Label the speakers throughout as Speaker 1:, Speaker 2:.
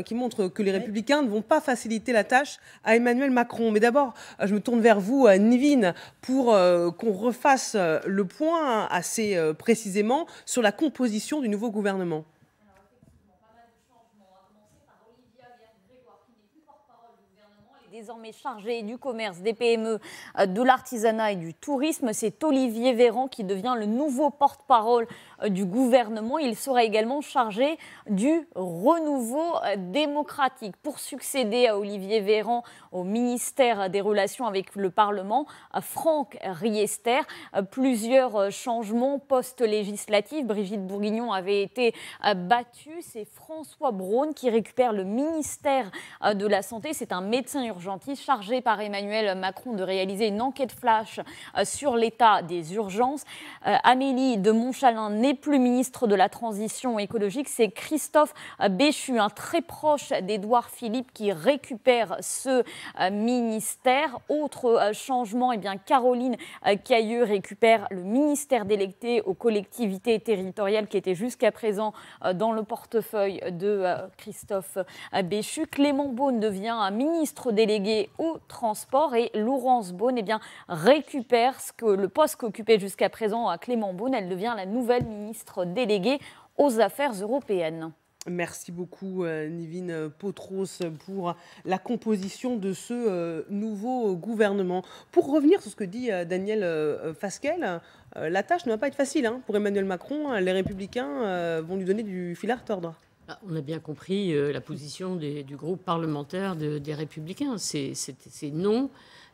Speaker 1: Qui montre que les Républicains ne vont pas faciliter la tâche à Emmanuel Macron. Mais d'abord, je me tourne vers vous, Nivine, pour qu'on refasse le point assez précisément sur la composition du nouveau gouvernement.
Speaker 2: Désormais chargé du commerce, des PME, de l'artisanat et du tourisme. C'est Olivier Véran qui devient le nouveau porte-parole du gouvernement. Il sera également chargé du renouveau démocratique. Pour succéder à Olivier Véran au ministère des Relations avec le Parlement, Franck Riester. Plusieurs changements post-législatifs. Brigitte Bourguignon avait été battue. C'est François Braun qui récupère le ministère de la Santé. C'est un médecin urgentiste chargé par Emmanuel Macron de réaliser une enquête flash sur l'état des urgences. Amélie de Montchalin n'est plus ministre de la Transition écologique. C'est Christophe Béchu, un très proche d'Édouard Philippe, qui récupère ce ministère. Autre changement, Caroline Cayeux récupère le ministère délégué aux collectivités territoriales qui était jusqu'à présent dans le portefeuille de Christophe Béchu. Clément Beaune devient un ministre délégué au transport et Laurence Beaune récupère le poste qu'occupait jusqu'à présent Clément Beaune. Elle devient la nouvelle ministre déléguée aux affaires européennes.
Speaker 1: Merci beaucoup, Nivine Potros, pour la composition de ce nouveau gouvernement. Pour revenir sur ce que dit Daniel Fasquelle, la tâche ne va pas être facile pour Emmanuel Macron. Les Républicains vont lui donner du fil à retordre.
Speaker 3: On a bien compris la position du groupe parlementaire des Républicains. C'est non,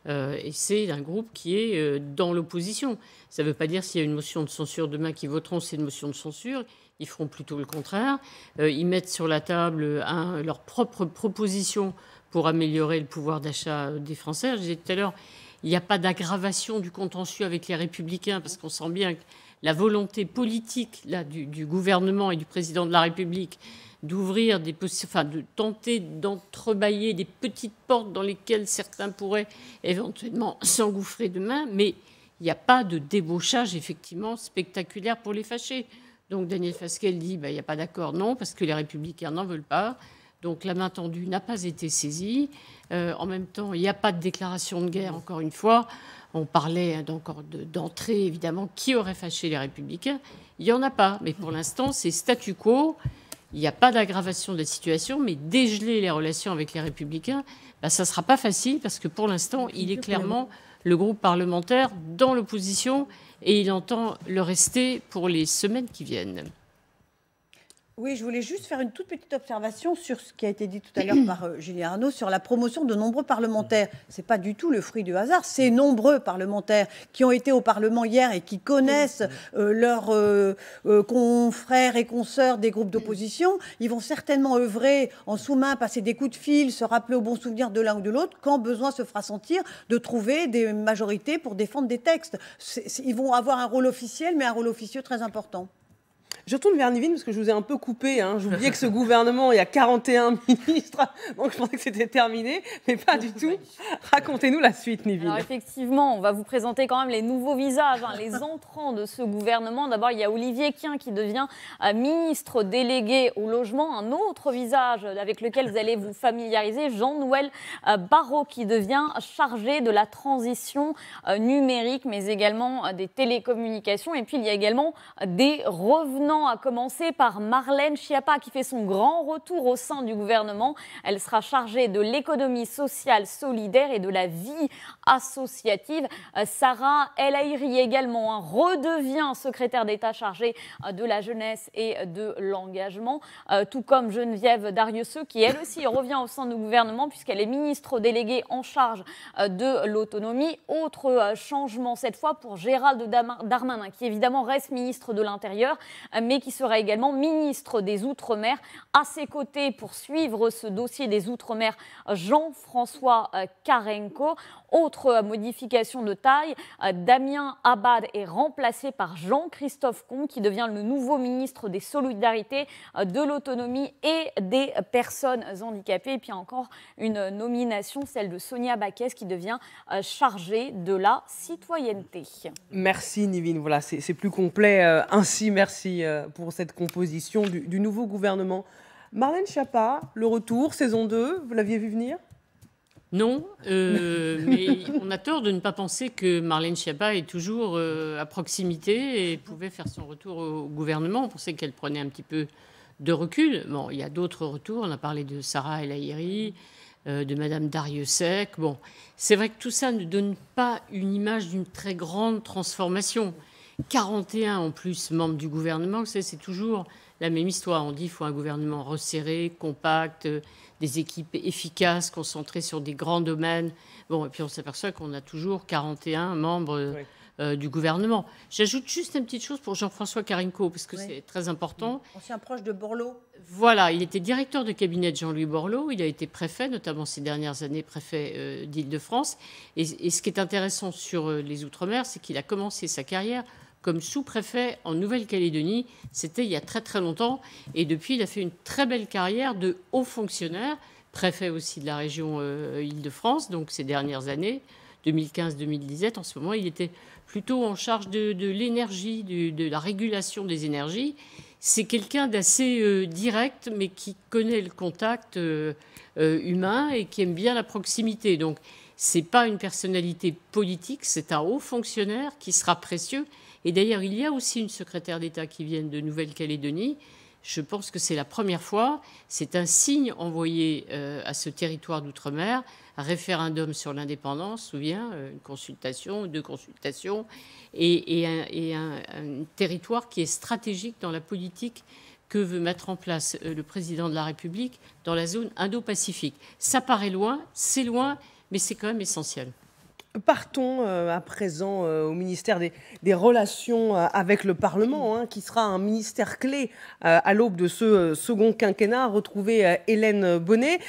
Speaker 3: et c'est un groupe qui est dans l'opposition. Ça ne veut pas dire s'il y a une motion de censure demain qu'ils voteront cette motion de censure. Ils feront plutôt le contraire. Ils mettent sur la table leur propre proposition pour améliorer le pouvoir d'achat des Français. Je disais tout à l'heure, il n'y a pas d'aggravation du contentieux avec les Républicains parce qu'on sent bien que la volonté politique du gouvernement et du président de la République d'ouvrir de tenter d'entrebâiller des petites portes dans lesquelles certains pourraient éventuellement s'engouffrer demain, mais il n'y a pas de débauchage effectivement spectaculaire pour les fâcher. Donc Daniel Fasquelle dit il n'y a pas d'accord, non, parce que les Républicains n'en veulent pas. Donc la main tendue n'a pas été saisie. En même temps, il n'y a pas de déclaration de guerre, encore une fois. On parlait d'entrée, évidemment, qui aurait fâché les Républicains. Il n'y en a pas. Mais pour l'instant, c'est statu quo. Il n'y a pas d'aggravation de la situation, mais dégeler les relations avec les Républicains, ça ne sera pas facile parce que pour l'instant, il est clairement le groupe parlementaire dans l'opposition et il entend le rester pour les semaines qui viennent.
Speaker 4: Oui, je voulais juste faire une toute petite observation sur ce qui a été dit tout à l'heure par Julien Arnaud sur la promotion de nombreux parlementaires. Ce n'est pas du tout le fruit du hasard. Ces nombreux parlementaires qui ont été au Parlement hier et qui connaissent leurs confrères et consoeurs des groupes d'opposition, ils vont certainement œuvrer en sous-main, passer des coups de fil, se rappeler au bon souvenir de l'un ou de l'autre, quand besoin se fera sentir, de trouver des majorités pour défendre des textes. Ils vont avoir un rôle officiel, mais un rôle officieux très important.
Speaker 1: Je retourne vers Nivine parce que je vous ai un peu coupé. J'oubliais que ce gouvernement, il y a 41 ministres, donc je pensais que c'était terminé, mais pas du tout. Racontez-nous la suite, Nivine.
Speaker 2: Alors effectivement, on va vous présenter quand même les nouveaux visages, les entrants de ce gouvernement. D'abord, il y a Olivier Klein qui devient ministre délégué au logement. Un autre visage avec lequel vous allez vous familiariser, Jean-Noël Barrot, qui devient chargé de la transition numérique, mais également des télécommunications. Et puis, il y a également des revenants, à commencer par Marlène Schiappa qui fait son grand retour au sein du gouvernement. Elle sera chargée de l'économie sociale, solidaire et de la vie associative. Sarah El Haïry également redevient secrétaire d'État chargée de la jeunesse et de l'engagement, tout comme Geneviève Darrieussecq qui elle aussi revient au sein du gouvernement puisqu'elle est ministre déléguée en charge de l'autonomie. Autre changement cette fois pour Gérald Darmanin qui évidemment reste ministre de l'Intérieur mais qui sera également ministre des Outre-mer. À ses côtés, pour suivre ce dossier des Outre-mer, Jean-François Carenco. Autre modification de taille, Damien Abad est remplacé par Jean-Christophe Combe qui devient le nouveau ministre des Solidarités, de l'Autonomie et des Personnes handicapées. Et puis encore une nomination, celle de Sonia Baquès qui devient chargée de la citoyenneté.
Speaker 1: Merci Nivine, voilà, c'est plus complet ainsi. Merci pour cette composition du nouveau gouvernement. Marlène Schiappa, le retour, saison 2, vous l'aviez vu venir?
Speaker 3: Non, mais on a tort de ne pas penser que Marlène Schiappa est toujours à proximité et pouvait faire son retour au gouvernement. On pensait qu'elle prenait un petit peu de recul. Bon, il y a d'autres retours. On a parlé de Sarah El Haïry, de Madame Darrieussecq. Bon, c'est vrai que tout ça ne donne pas une image d'une très grande transformation. 41 en plus membres du gouvernement, c'est toujours la même histoire. On dit qu'il faut un gouvernement resserré, compact, des équipes efficaces, concentrées sur des grands domaines. Bon, et puis on s'aperçoit qu'on a toujours 41 membres du gouvernement. J'ajoute juste une petite chose pour Jean-François Carenco, parce que c'est très important.
Speaker 4: Ancien proche de Borloo.
Speaker 3: Voilà, il était directeur de cabinet de Jean-Louis Borloo. Il a été préfet, notamment ces dernières années, préfet d'Île-de-France. Et ce qui est intéressant sur les Outre-mer, c'est qu'il a commencé sa carrière comme sous-préfet en Nouvelle-Calédonie. C'était il y a très très longtemps. Et depuis, il a fait une très belle carrière de haut fonctionnaire, préfet aussi de la région Île-de-France, donc ces dernières années, 2015-2017. En ce moment, il était plutôt en charge de l'énergie, de la régulation des énergies. C'est quelqu'un d'assez direct, mais qui connaît le contact humain et qui aime bien la proximité. Donc, ce n'est pas une personnalité politique, c'est un haut fonctionnaire qui sera précieux. Et d'ailleurs, il y a aussi une secrétaire d'État qui vient de Nouvelle-Calédonie. Je pense que c'est la première fois. C'est un signe envoyé à ce territoire d'outre-mer, un référendum sur l'indépendance, souviens, une consultation, 2 consultations, et un territoire qui est stratégique dans la politique que veut mettre en place le président de la République dans la zone Indo-Pacifique. Ça paraît loin, c'est loin, mais c'est quand même essentiel.
Speaker 1: Partons à présent au ministère des Relations avec le Parlement, qui sera un ministère clé à l'aube de ce second quinquennat. Retrouver Hélène Bonnet.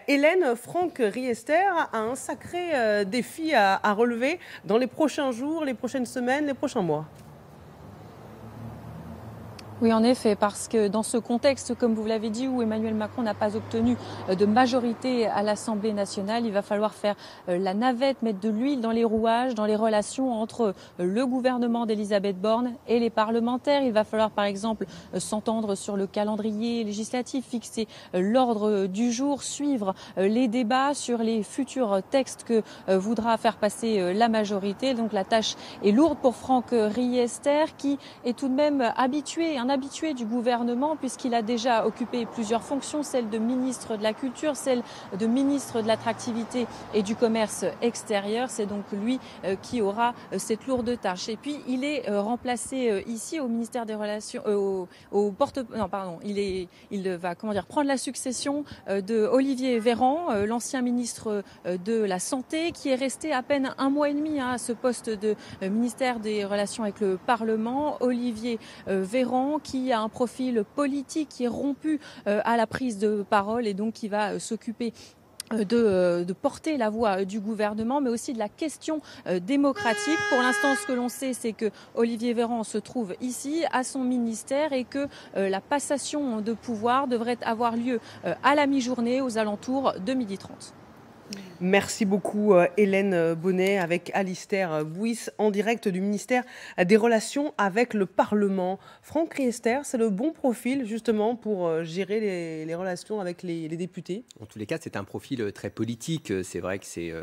Speaker 1: Hélène, Franck Riester a un sacré défi à relever dans les prochains jours, les prochaines semaines, les prochains mois.
Speaker 5: Oui, en effet, parce que dans ce contexte, comme vous l'avez dit, où Emmanuel Macron n'a pas obtenu de majorité à l'Assemblée nationale, il va falloir faire la navette, mettre de l'huile dans les rouages, dans les relations entre le gouvernement d'Elisabeth Borne et les parlementaires. Il va falloir, par exemple, s'entendre sur le calendrier législatif, fixer l'ordre du jour, suivre les débats sur les futurs textes que voudra faire passer la majorité. Donc la tâche est lourde pour Franck Riester, qui est tout de même un habitué du gouvernement, puisqu'il a déjà occupé plusieurs fonctions, celle de ministre de la Culture, celle de ministre de l'Attractivité et du Commerce extérieur. C'est donc lui qui aura cette lourde tâche. Et puis il est remplacé ici au ministère des Relations, il va prendre la succession de Olivier Véran, l'ancien ministre de la Santé, qui est resté à peine 1 mois et demi à ce poste de ministère des Relations avec le Parlement. Olivier Véran, qui a un profil politique, qui est rompu à la prise de parole, et donc qui va s'occuper de porter la voix du gouvernement, mais aussi de la question démocratique. Pour l'instant, ce que l'on sait, c'est que Olivier Véran se trouve ici, à son ministère, et que la passation de pouvoir devrait avoir lieu à la mi-journée, aux alentours de 12h30.
Speaker 1: Merci beaucoup Hélène Bonnet avec Alistair Bouis en direct du ministère des Relations avec le Parlement. Franck Riester, c'est le bon profil justement pour gérer les relations avec les députés?
Speaker 6: En tous les cas, c'est un profil très politique. C'est vrai que c'est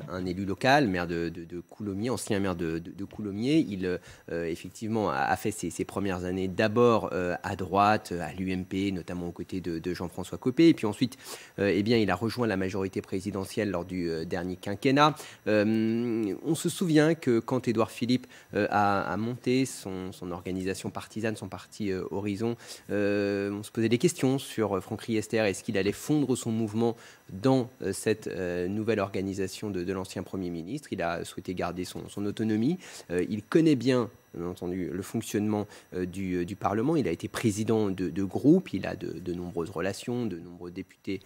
Speaker 6: un élu local, maire de Coulommiers, ancien maire de Coulommiers. Il effectivement a fait ses premières années d'abord à droite, à l'UMP, notamment aux côtés de Jean-François Copé. Et puis ensuite, il a rejoint la majorité présidentielle lors du dernier quinquennat. On se souvient que quand Édouard Philippe a monté son organisation partisane, son parti Horizon, on se posait des questions sur Franck Riester. Est-ce qu'il allait fondre son mouvement dans cette nouvelle organisation de l'ancien Premier ministre? Il a souhaité garder son autonomie. Il connaît bien, bien entendu, le fonctionnement du Parlement. Il a été président de groupe, il a de nombreuses relations, de nombreux députés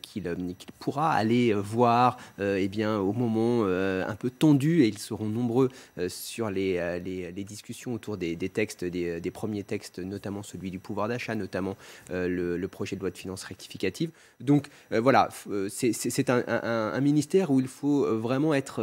Speaker 6: qu'il pourra aller voir au moment un peu tendu, et ils seront nombreux sur les discussions autour des textes, des premiers textes, notamment celui du pouvoir d'achat, notamment le projet de loi de finances rectificative. Donc voilà, c'est un ministère où il faut vraiment être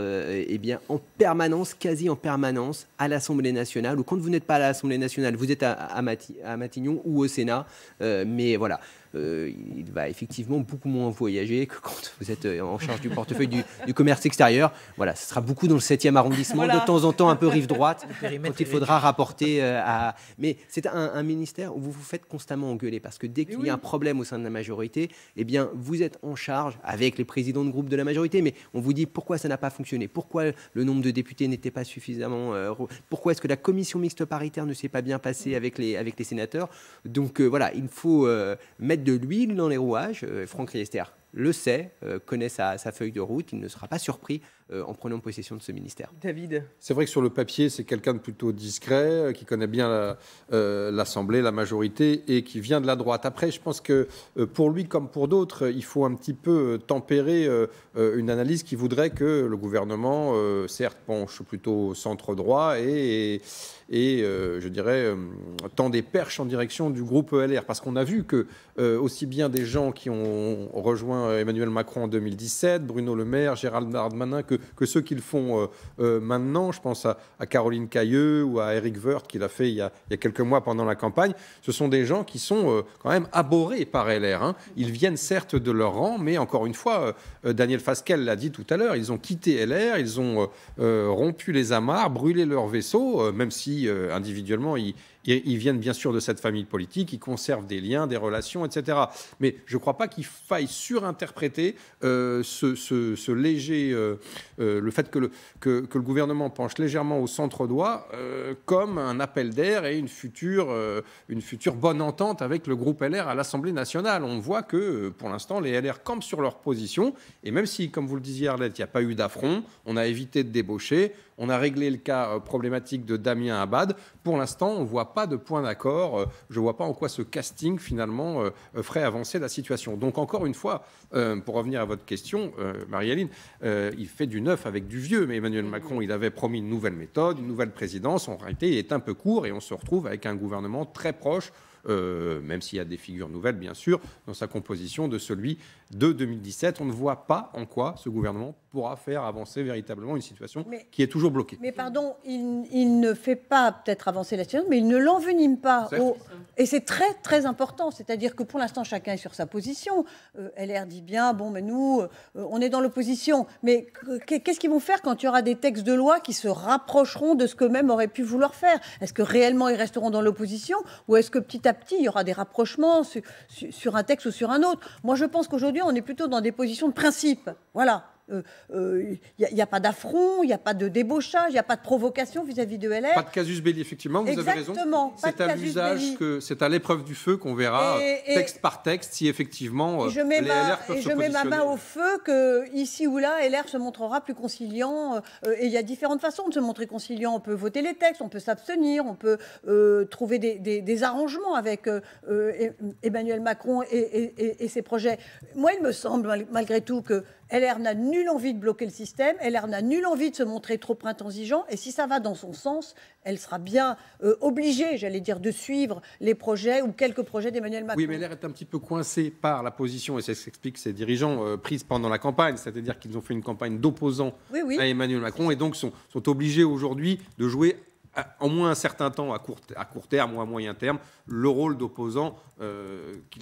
Speaker 6: en permanence, quasi en permanence, à l'Assemblée nationale, ou quand vous n'êtes pas à l'Assemblée nationale, vous êtes à Matignon ou au Sénat. Mais voilà, il va effectivement beaucoup moins voyager que quand vous êtes en charge du portefeuille du commerce extérieur. Voilà, ce sera beaucoup dans le 7e arrondissement,
Speaker 1: Voilà.
Speaker 6: de temps en temps un peu rive droite, quand il faudra rapporter à... Mais c'est un ministère où vous vous faites constamment engueuler, parce que dès qu'il y a un problème au sein de la majorité, eh bien, vous êtes en charge avec les présidents de groupe de la majorité, mais on vous dit pourquoi ça n'a pas fonctionné, pourquoi le nombre de députés n'était pas suffisamment... pourquoi est-ce que la commission mixte paritaire ne s'est pas bien passée avec les sénateurs. Donc voilà, il faut mettre de l'huile dans les rouages. Franck Riester le sait, connaît sa feuille de route, il ne sera pas surpris en prenant possession de ce ministère.
Speaker 1: David.
Speaker 7: C'est vrai que sur le papier, c'est quelqu'un de plutôt discret, qui connaît bien l'Assemblée, la majorité, et qui vient de la droite. Après, je pense que pour lui, comme pour d'autres, il faut un petit peu tempérer une analyse qui voudrait que le gouvernement, certes, penche plutôt centre-droit et je dirais, tend des perches en direction du groupe LR. Parce qu'on a vu que aussi bien des gens qui ont rejoint Emmanuel Macron en 2017, Bruno Le Maire, Gérald Darmanin, que ceux qui le font maintenant, je pense à Caroline Cayeux ou à Éric Woerth, qui l'a fait il y a quelques mois pendant la campagne, ce sont des gens qui sont quand même abhorrés par LR. Hein. Ils viennent certes de leur rang, mais encore une fois, Daniel Fasquelle l'a dit tout à l'heure, ils ont quitté LR, ils ont rompu les amarres, brûlé leur vaisseau, même si individuellement, ils viennent bien sûr de cette famille politique, ils conservent des liens, des relations, etc. Mais je ne crois pas qu'il faille surinterpréter ce léger, le fait que le gouvernement penche légèrement au centre droit comme un appel d'air et une future bonne entente avec le groupe LR à l'Assemblée nationale. On voit que pour l'instant, les LR campent sur leur position, et même si, comme vous le disiez Arlette, il n'y a pas eu d'affront, on a évité de débaucher, on a réglé le cas problématique de Damien Abad. Pour l'instant, on ne voit pas de point d'accord. Je ne vois pas en quoi ce casting, finalement, ferait avancer la situation. Donc, encore une fois, pour revenir à votre question, Marie-Hélène, il fait du neuf avec du vieux. Mais Emmanuel Macron, il avait promis une nouvelle méthode, une nouvelle présidence. En réalité, il est un peu court et on se retrouve avec un gouvernement très proche, même s'il y a des figures nouvelles, bien sûr, dans sa composition de celui de 2017. On ne voit pas en quoi ce gouvernement pourra faire avancer véritablement une situation qui est toujours bloquée.
Speaker 4: Mais pardon, il ne fait pas peut-être avancer la situation, mais il ne l'envenime pas. Et c'est très, très important. C'est-à-dire que pour l'instant, chacun est sur sa position. LR dit bien, bon, mais nous, on est dans l'opposition. Mais qu'est-ce qu'ils vont faire quand il y aura des textes de loi qui se rapprocheront de ce qu'eux-mêmes auraient pu vouloir faire? Est-ce que réellement ils resteront dans l'opposition, ou est-ce que petit à petit, il y aura des rapprochements sur un texte ou sur un autre? Moi, je pense qu'aujourd'hui, on est plutôt dans des positions de principe. Voilà. Il n'y a pas d'affront, il n'y a pas de débauchage, il n'y a pas de provocation vis-à-vis de LR.
Speaker 7: Pas de casus belli, effectivement, vous avez raison. C'est à l'usage, c'est à l'épreuve du feu qu'on verra texte par texte si effectivement
Speaker 4: je mets
Speaker 7: les LR peuvent se
Speaker 4: je mets ma
Speaker 7: positionner.
Speaker 4: main au feu que ici ou là, LR se montrera plus conciliant. Et il y a différentes façons de se montrer conciliant. On peut voter les textes, on peut s'abstenir, on peut trouver des arrangements avec Emmanuel Macron et ses projets. Moi, il me semble malgré tout que LR n'a nulle envie de bloquer le système, LR n'a nulle envie de se montrer trop intransigeant, et si ça va dans son sens, elle sera bien obligée, j'allais dire, de suivre les projets ou quelques projets d'Emmanuel Macron.
Speaker 7: Oui, mais LR est un petit peu coincé par la position, et ça s'explique ses dirigeants prise pendant la campagne, c'est-à-dire qu'ils ont fait une campagne d'opposants à Emmanuel Macron, et donc sont obligés aujourd'hui de jouer au moins un certain temps, à court terme ou à moyen terme, le rôle d'opposant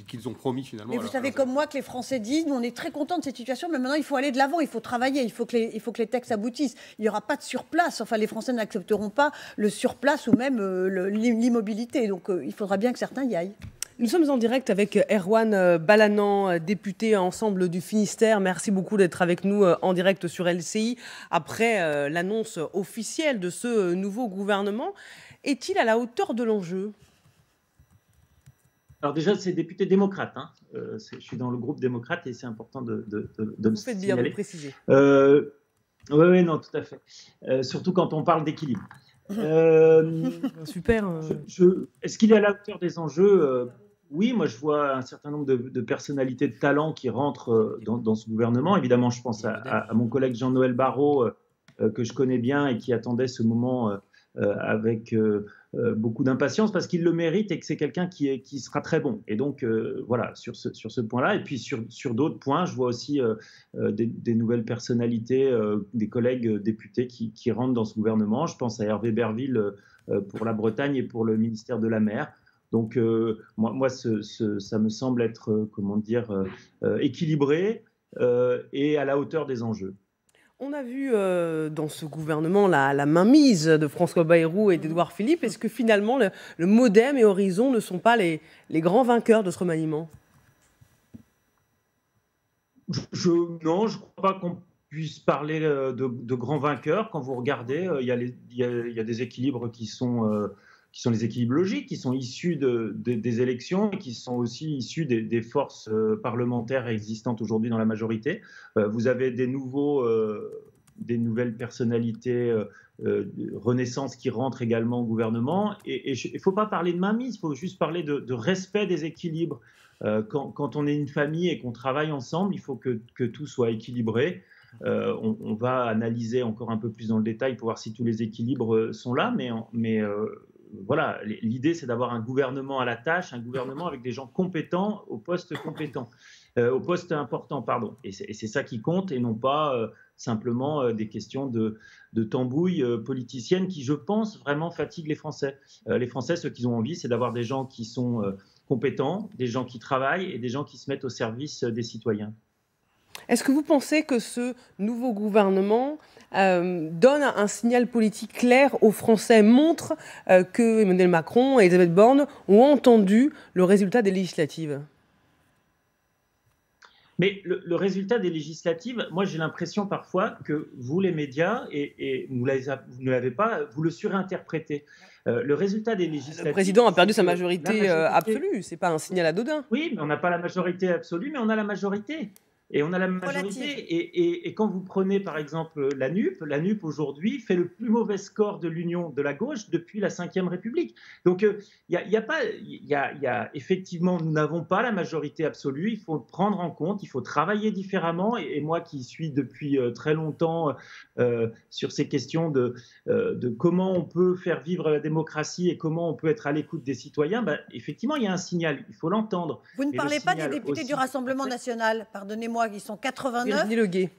Speaker 7: qu'ils ont promis finalement.
Speaker 4: Mais vous savez comme moi que les Français disent, nous on est très contents de cette situation, mais maintenant il faut aller de l'avant, il faut travailler, il faut que les textes aboutissent. Il n'y aura pas de surplace, enfin les Français n'accepteront pas le surplace ou même l'immobilité, donc il faudra bien que certains y aillent.
Speaker 1: Nous sommes en direct avec Erwan Balanant, député Ensemble du Finistère. Merci beaucoup d'être avec nous en direct sur LCI après l'annonce officielle de ce nouveau gouvernement. Est-il à la hauteur de l'enjeu ?
Speaker 8: Alors déjà, c'est député démocrate. Hein. Je suis dans le groupe démocrate et c'est important de
Speaker 1: Vous faites bien de le préciser.
Speaker 8: Oui, non, tout à fait. Surtout quand on parle d'équilibre.
Speaker 1: Super.
Speaker 8: Est-ce qu'il est à la hauteur des enjeux ? Oui, moi je vois un certain nombre de personnalités de talent qui rentrent dans ce gouvernement. Évidemment, je pense à mon collègue Jean-Noël Barrot, que je connais bien et qui attendait ce moment avec beaucoup d'impatience parce qu'il le mérite et que c'est quelqu'un qui sera très bon. Et donc, voilà, sur ce point-là. Et puis sur d'autres points, je vois aussi des nouvelles personnalités, des collègues députés qui rentrent dans ce gouvernement. Je pense à Hervé Berville pour la Bretagne et pour le ministère de la Mer. Donc, moi ça me semble être, comment dire, équilibré et à la hauteur des enjeux.
Speaker 1: On a vu dans ce gouvernement la mainmise de François Bayrou et d'Édouard Philippe. Est-ce que finalement le MoDem et Horizon ne sont pas les grands vainqueurs de ce remaniement?
Speaker 8: Non, je ne crois pas qu'on puisse parler de grands vainqueurs. Quand vous regardez, il y a des équilibres qui sont les équilibres logiques, qui sont issus des élections et qui sont aussi issus des forces parlementaires existantes aujourd'hui dans la majorité. Vous avez des nouvelles personnalités Renaissance qui rentrent également au gouvernement. Et il ne faut pas parler de mainmise, il faut juste parler de respect des équilibres. Quand on est une famille et qu'on travaille ensemble, il faut que tout soit équilibré. On va analyser encore un peu plus dans le détail pour voir si tous les équilibres sont là, mais voilà, l'idée c'est d'avoir un gouvernement à la tâche, un gouvernement avec des gens compétents au poste important, pardon. Et c'est ça qui compte et non pas simplement des questions de tambouille politicienne qui, je pense, vraiment fatiguent les Français. Les Français, ce qu'ils ont envie, c'est d'avoir des gens qui sont compétents, des gens qui travaillent et des gens qui se mettent au service des citoyens.
Speaker 1: Est-ce que vous pensez que ce nouveau gouvernement donne un signal politique clair aux Français, montre que Emmanuel Macron et Elisabeth Borne ont entendu le résultat des législatives?
Speaker 8: Mais le résultat des législatives, moi j'ai l'impression parfois que vous, les médias, et vous ne l'avez pas, vous le surinterprétez. Le résultat des législatives...
Speaker 1: Le président a perdu sa majorité absolue, ce n'est pas un signal anodin.
Speaker 8: Oui, mais on n'a pas la majorité absolue, mais on a la majorité. Et on a la majorité. Et quand vous prenez par exemple la NUP aujourd'hui fait le plus mauvais score de l'Union de la gauche depuis la Ve République. Donc effectivement, nous n'avons pas la majorité absolue. Il faut le prendre en compte, il faut travailler différemment. Et moi qui suis depuis très longtemps sur ces questions de comment on peut faire vivre la démocratie et comment on peut être à l'écoute des citoyens, effectivement, il y a un signal, il faut l'entendre.
Speaker 4: Vous ne parlez pas des députés du Rassemblement national, pardonnez-moi. Ils sont 89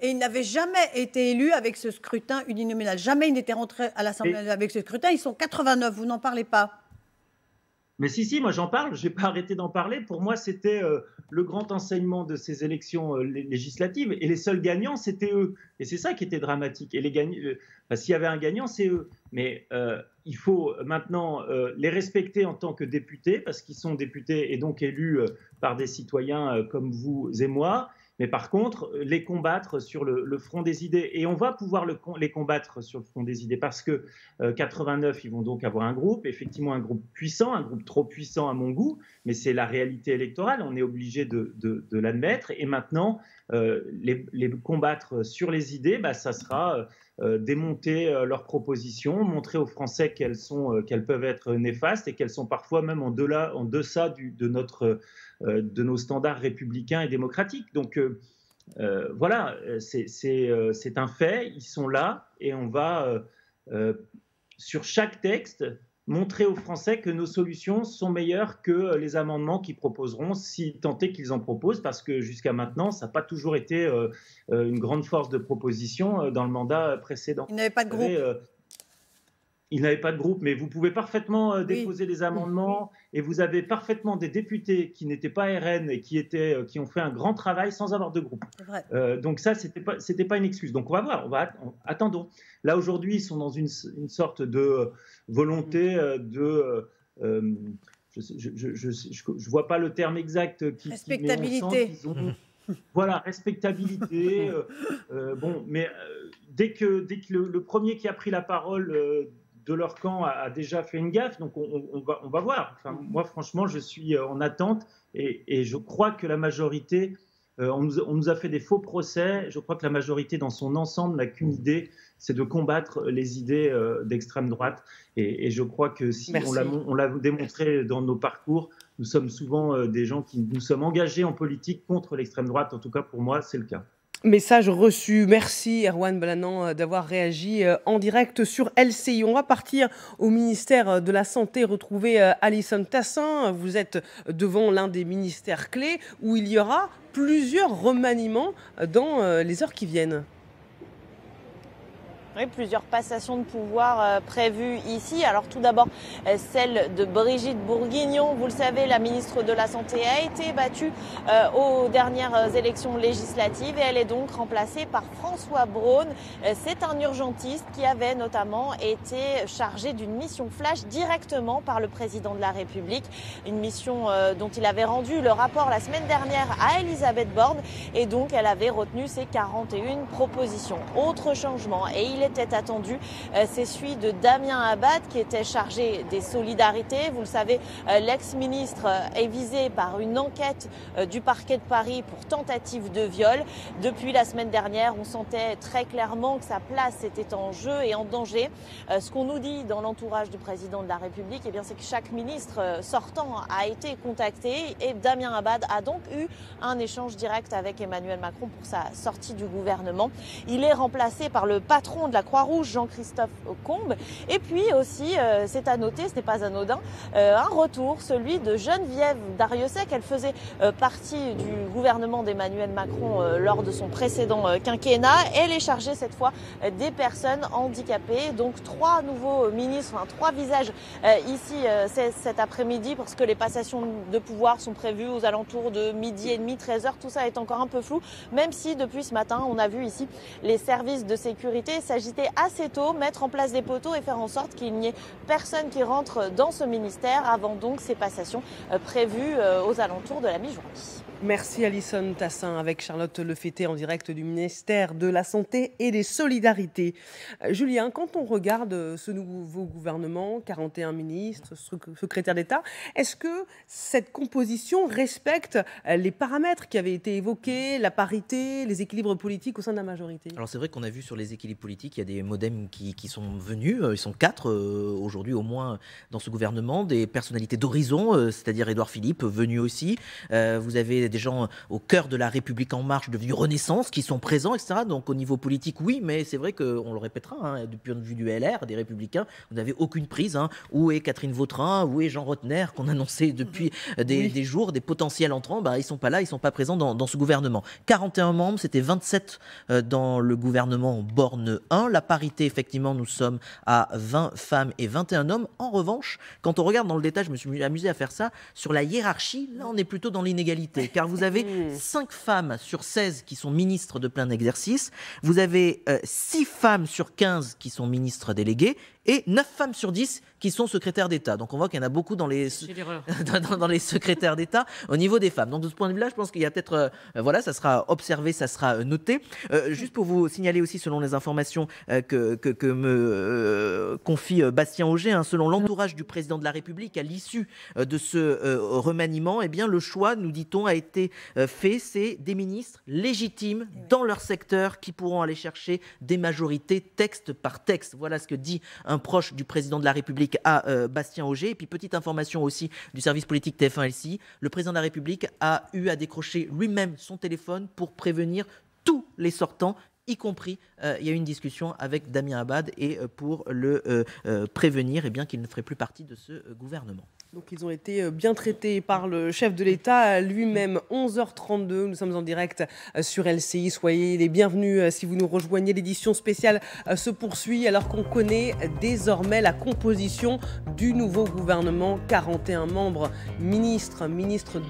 Speaker 4: et ils n'avaient jamais été élus avec ce scrutin uninominal. Jamais ils n'étaient rentrés à l'Assemblée avec ce scrutin. Ils sont 89, vous n'en parlez pas.
Speaker 8: Mais si, moi j'en parle, je n'ai pas arrêté d'en parler. Pour moi, c'était le grand enseignement de ces élections législatives. Et les seuls gagnants, c'était eux. Et c'est ça qui était dramatique. Et s'il y avait un gagnant, c'est eux. Mais il faut maintenant les respecter en tant que députés, parce qu'ils sont députés et donc élus par des citoyens comme vous et moi. Mais par contre, les combattre sur le front des idées. Et on va pouvoir les combattre sur le front des idées parce que 89, ils vont donc avoir un groupe, effectivement un groupe puissant, un groupe trop puissant à mon goût, mais c'est la réalité électorale, on est obligé de l'admettre. Et maintenant, les combattre sur les idées, ça sera démonter leurs propositions, montrer aux Français qu'elles peuvent être néfastes et qu'elles sont parfois même en deçà de nos standards républicains et démocratiques. Donc voilà, c'est un fait, ils sont là et on va, sur chaque texte, montrer aux Français que nos solutions sont meilleures que les amendements qu'ils proposeront, si tant est qu'ils en proposent, parce que jusqu'à maintenant, ça n'a pas toujours été une grande force de proposition dans le mandat précédent.
Speaker 4: Il n'avait pas de groupe.
Speaker 8: Il n'avait pas de groupe, mais vous pouvez parfaitement déposer des amendements et vous avez parfaitement des députés qui n'étaient pas RN et qui ont fait un grand travail sans avoir de groupe. Donc ça, c'était pas une excuse. Donc on va voir, attendons. Là aujourd'hui, ils sont dans une sorte de volonté je vois pas le terme exact
Speaker 4: respectabilité.
Speaker 8: Voilà, respectabilité. Mais dès que le premier qui a pris la parole de leur camp a déjà fait une gaffe, donc on va voir. Enfin, moi, franchement, je suis en attente et je crois que la majorité, on nous a fait des faux procès. Je crois que la majorité, dans son ensemble, n'a qu'une idée, c'est de combattre les idées d'extrême droite. Et je crois que si on l'a démontré dans nos parcours, nous sommes souvent des gens qui nous sommes engagés en politique contre l'extrême droite. En tout cas, pour moi, c'est le cas.
Speaker 1: Message reçu. Merci Erwan Balanant d'avoir réagi en direct sur LCI. On va partir au ministère de la Santé, retrouver Alison Tassin. Vous êtes devant l'un des ministères clés où il y aura plusieurs remaniements dans les heures qui viennent.
Speaker 9: Oui, plusieurs passations de pouvoir prévues ici. Alors tout d'abord, celle de Brigitte Bourguignon. Vous le savez, la ministre de la Santé a été battue aux dernières élections législatives et elle est donc remplacée par François Braun. C'est un urgentiste qui avait notamment été chargé d'une mission flash directement par le président de la République. Une mission dont il avait rendu le rapport la semaine dernière à Elisabeth Borne et donc elle avait retenu ses 41 propositions. Autre changement, et il était attendu, c'est celui de Damien Abad qui était chargé des solidarités. Vous le savez, l'ex-ministre est visé par une enquête du parquet de Paris pour tentative de viol. Depuis la semaine dernière, on sentait très clairement que sa place était en jeu et en danger. Ce qu'on nous dit dans l'entourage du président de la République, eh bien, c'est que chaque ministre sortant a été contacté et Damien Abad a donc eu un échange direct avec Emmanuel Macron pour sa sortie du gouvernement. Il est remplacé par le patron de la Croix-Rouge, Jean-Christophe Combe. Et puis aussi, c'est à noter, ce n'est pas anodin, un retour, celui de Geneviève Darrieussecq. Elle faisait partie du gouvernement d'Emmanuel Macron lors de son précédent quinquennat. Elle est chargée cette fois des personnes handicapées. Donc 3 nouveaux ministres, 3 visages ici cet après-midi parce que les passations de pouvoir sont prévues aux alentours de 12h30, 13h. Tout ça est encore un peu flou, même si depuis ce matin, on a vu ici les services de sécurité s'agiter assez tôt, mettre en place des poteaux et faire en sorte qu'il n'y ait personne qui rentre dans ce ministère avant donc ces passations prévues aux alentours de la mi-journée.
Speaker 1: Merci Alison Tassin avec Charlotte Lefetté en direct du ministère de la Santé et des Solidarités. Julien, quand on regarde ce nouveau gouvernement, 41 ministres, secrétaires d'État, est-ce que cette composition respecte les paramètres qui avaient été évoqués, la parité, les équilibres politiques au sein de la majorité?
Speaker 10: Alors c'est vrai qu'on a vu sur les équilibres politiques, il y a des modems qui sont venus, ils sont 4 aujourd'hui au moins dans ce gouvernement, des personnalités d'horizon, c'est-à-dire Édouard Philippe, venu aussi. Vous avez des gens au cœur de la République en marche, devenus Renaissance, qui sont présents, etc. Donc au niveau politique, oui, mais c'est vrai qu'on le répétera, du point de vue du LR, des Républicains, vous n'avez aucune prise. Où est Catherine Vautrin, où est Jean Rotner, qu'on annonçait depuis des jours, des potentiels entrants, ils ne sont pas là, ils ne sont pas présents dans ce gouvernement. 41 membres, c'était 27 dans le gouvernement Borne 1. La parité, effectivement, nous sommes à 20 femmes et 21 hommes. En revanche, quand on regarde dans le détail, je me suis amusé à faire ça, sur la hiérarchie, là on est plutôt dans l'inégalité, car vous avez 5 femmes sur 16 qui sont ministres de plein exercice, vous avez 6 femmes sur 15 qui sont ministres déléguées, et 9 femmes sur 10 qui sont secrétaires d'État. Donc on voit qu'il y en a beaucoup dans les secrétaires d'État au niveau des femmes. Donc de ce point de vue-là, je pense qu'il y a peut-être... ça sera observé, ça sera noté. Juste pour vous signaler aussi, selon les informations que me confie Bastien Auger, selon l'entourage du président de la République, à l'issue de ce remaniement, eh bien, le choix, nous dit-on, a été fait. C'est des ministres légitimes dans leur secteur qui pourront aller chercher des majorités texte par texte. Voilà ce que dit un proche du président de la République à Bastien Auger. Et puis petite information aussi du service politique TF1 LCI, le président de la République a eu à décrocher lui-même son téléphone pour prévenir tous les sortants, y compris, il y a eu une discussion avec Damien Abad et pour le prévenir qu'il ne ferait plus partie de ce gouvernement.
Speaker 1: Donc ils ont été bien traités par le chef de l'État lui-même. 11h32, nous sommes en direct sur LCI. Soyez les bienvenus si vous nous rejoignez. L'édition spéciale se poursuit alors qu'on connaît désormais la composition du nouveau gouvernement. 41 membres, ministres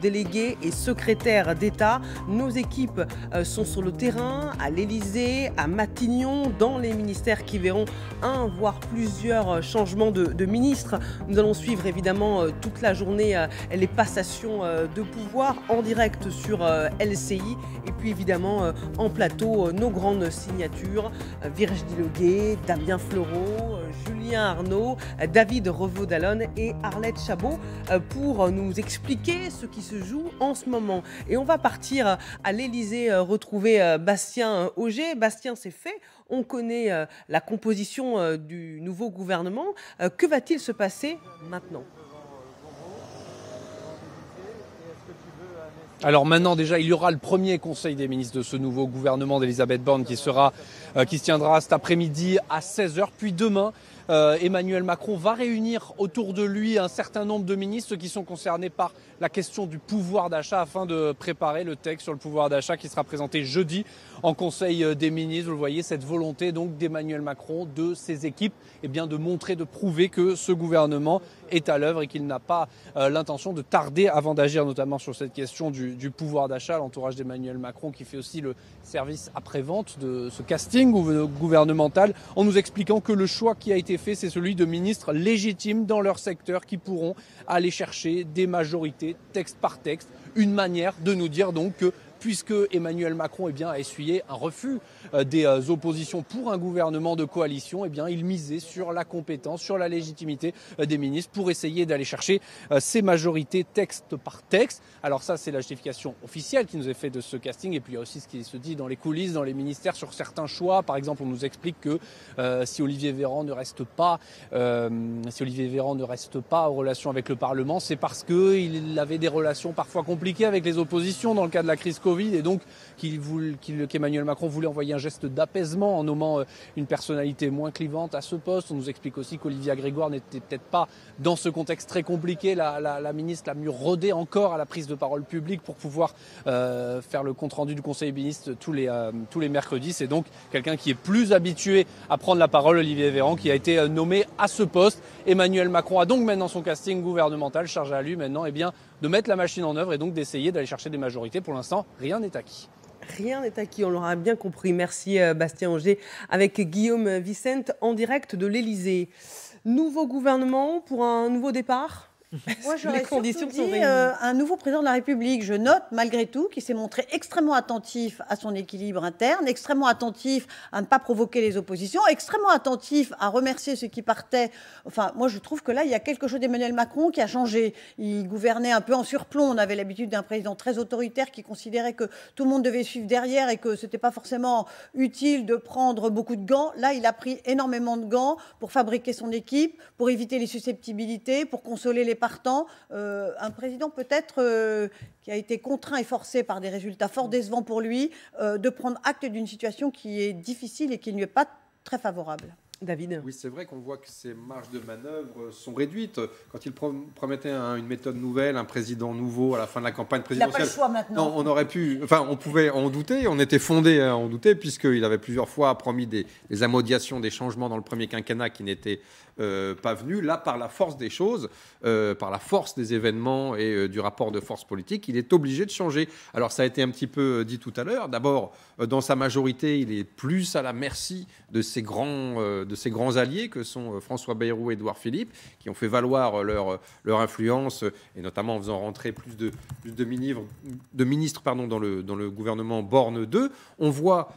Speaker 1: délégués et secrétaires d'État. Nos équipes sont sur le terrain, à l'Élysée, à Matignon, dans les ministères qui verront un voire plusieurs changements de ministres. Nous allons suivre évidemment toute la journée les passations de pouvoir en direct sur LCI et puis évidemment en plateau nos grandes signatures, Virginie Leguet, Damien Fleureau, Julien Arnaud, David Revaud-Dallon et Arlette Chabot pour nous expliquer ce qui se joue en ce moment. Et on va partir à l'Élysée retrouver Bastien Auger. Bastien, c'est fait. On connaît la composition du nouveau gouvernement. Que va-t-il se passer maintenant ?
Speaker 11: Alors maintenant déjà, il y aura le premier conseil des ministres de ce nouveau gouvernement d'Elisabeth Borne qui se tiendra cet après-midi à 16h. Puis demain, Emmanuel Macron va réunir autour de lui un certain nombre de ministres qui sont concernés par la question du pouvoir d'achat afin de préparer le texte sur le pouvoir d'achat qui sera présenté jeudi en Conseil des ministres. Vous le voyez, cette volonté donc d'Emmanuel Macron, de ses équipes, eh bien, de montrer, de prouver que ce gouvernement est à l'œuvre et qu'il n'a pas l'intention de tarder avant d'agir, notamment sur cette question du pouvoir d'achat. L'entourage d'Emmanuel Macron qui fait aussi le service après-vente de ce casting gouvernemental en nous expliquant que le choix qui a été fait, c'est celui de ministres légitimes dans leur secteur qui pourront aller chercher des majorités texte par texte. Une manière de nous dire donc que puisque Emmanuel Macron a essuyé un refus des oppositions pour un gouvernement de coalition, il misait sur la compétence, sur la légitimité des ministres pour essayer d'aller chercher ces majorités texte par texte. Alors ça, c'est la justification officielle qui nous est faite de ce casting. Et puis il y a aussi ce qui se dit dans les coulisses, dans les ministères, sur certains choix. Par exemple, on nous explique que si Olivier Véran ne reste pas en relation avec le Parlement, c'est parce qu'il avait des relations parfois compliquées avec les oppositions dans le cas de la crise Covid, et donc qu'Emmanuel Macron voulait envoyer un geste d'apaisement en nommant une personnalité moins clivante à ce poste. On nous explique aussi qu'Olivia Grégoire n'était peut-être pas, dans ce contexte très compliqué, la ministre la mieux rodée encore à la prise de parole publique pour pouvoir faire le compte-rendu du Conseil des ministres tous les mercredis. C'est donc quelqu'un qui est plus habitué à prendre la parole, Olivier Véran, qui a été nommé à ce poste. Emmanuel Macron a donc maintenant son casting gouvernemental, chargé à lui maintenant de mettre la machine en œuvre et donc d'essayer d'aller chercher des majorités. Pour l'instant, rien n'est acquis.
Speaker 1: Rien n'est acquis, on l'aura bien compris. Merci Bastien Auger avec Guillaume Vicente en direct de l'Élysée. Nouveau gouvernement pour un nouveau départ ?
Speaker 4: Moi, j'aurais surtout dit un nouveau président de la République. Je note, malgré tout, qu'il s'est montré extrêmement attentif à son équilibre interne, extrêmement attentif à ne pas provoquer les oppositions, extrêmement attentif à remercier ceux qui partaient. Enfin, moi, je trouve que là, il y a quelque chose d'Emmanuel Macron qui a changé. Il gouvernait un peu en surplomb. On avait l'habitude d'un président très autoritaire qui considérait que tout le monde devait suivre derrière et que ce n'était pas forcément utile de prendre beaucoup de gants. Là, il a pris énormément de gants pour fabriquer son équipe, pour éviter les susceptibilités, pour consoler les partant, un président peut-être qui a été contraint et forcé par des résultats fort décevants pour lui, de prendre acte d'une situation qui est difficile et qui ne lui est pas très favorable.
Speaker 1: David.
Speaker 7: Oui, c'est vrai qu'on voit que ces marges de manœuvre sont réduites. Quand il promettait une méthode nouvelle, un président nouveau à la fin de la campagne présidentielle,
Speaker 4: il n'a pas le choix maintenant.
Speaker 7: Non, on aurait pu, on pouvait en douter, on était fondé à en douter, puisqu'il avait plusieurs fois promis des amodiations, des changements dans le premier quinquennat qui n'étaient pas venus. Là, par la force des choses, par la force des événements et du rapport de force politique, il est obligé de changer. Alors, ça a été un petit peu dit tout à l'heure. D'abord, dans sa majorité, il est plus à la merci de ses grands alliés que sont François Bayrou et Édouard Philippe, qui ont fait valoir leur influence, et notamment en faisant rentrer plus de ministres dans le gouvernement Borne 2. On voit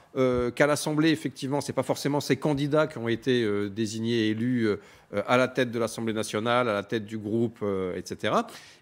Speaker 7: qu'à l'Assemblée, effectivement, ce n'est pas forcément ces candidats qui ont été désignés et élus à la tête de l'Assemblée nationale, à la tête du groupe, etc.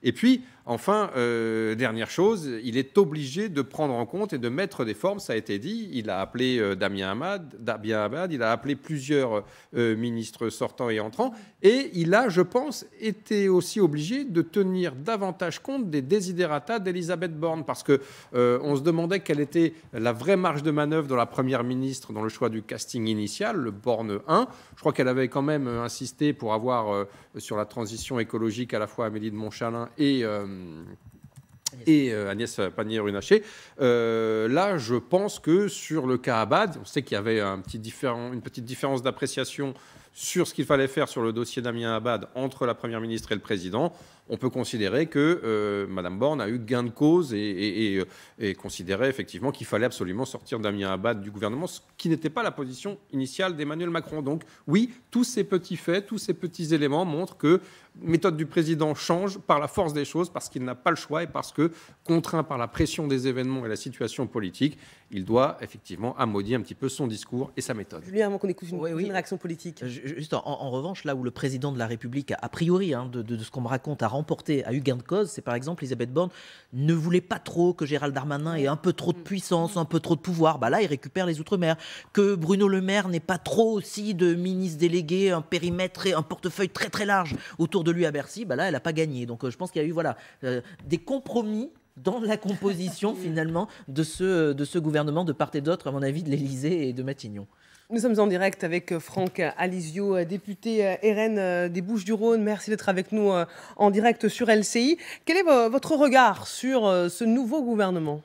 Speaker 7: Et puis, enfin, dernière chose, il est obligé de prendre en compte et de mettre des formes, ça a été dit. Il a appelé Damien Abad, il a appelé plusieurs ministres sortants et entrants, et il a, je pense, été aussi obligé de tenir davantage compte des desiderata d'Elisabeth Borne, parce que on se demandait quelle était la vraie marge de manœuvre de la première ministre dans le choix du casting initial, le Borne 1. Je crois qu'elle avait quand même insisté pour avoir sur la transition écologique à la fois Amélie de Montchalin et Agnès Pannier-Runacher. Là, je pense que sur le cas Abad, on sait qu'il y avait une petite différence d'appréciation sur ce qu'il fallait faire sur le dossier Damien Abad entre la Première ministre et le Président. On peut considérer que Mme Borne a eu gain de cause et considérait effectivement qu'il fallait absolument sortir Damien Abad du gouvernement, ce qui n'était pas la position initiale d'Emmanuel Macron. Donc oui, tous ces petits faits, tous ces petits éléments montrent que la méthode du président change par la force des choses, parce qu'il n'a pas le choix et parce que, contraint par la pression des événements et la situation politique, il doit effectivement amodier un petit peu son discours et sa méthode.
Speaker 1: Julien, avant qu'on écoute une réaction politique.
Speaker 10: Juste en revanche, là où le président de la République, a priori, de ce qu'on me raconte, a remporté, a eu gain de cause, c'est par exemple Elisabeth Borne ne voulait pas trop que Gérald Darmanin ait un peu trop de puissance, un peu trop de pouvoir. Là, il récupère les Outre-mer. Que Bruno Le Maire n'ait pas trop aussi de ministres délégués, un périmètre et un portefeuille très très large autour de lui à Bercy, là, elle n'a pas gagné. Donc je pense qu'il y a eu des compromis dans la composition finalement de ce gouvernement de part et d'autre, à mon avis, de l'Élysée et de Matignon.
Speaker 1: Nous sommes en direct avec Franck Alizio, député RN des Bouches-du-Rhône. Merci d'être avec nous en direct sur LCI. Quel est votre regard sur ce nouveau gouvernement ?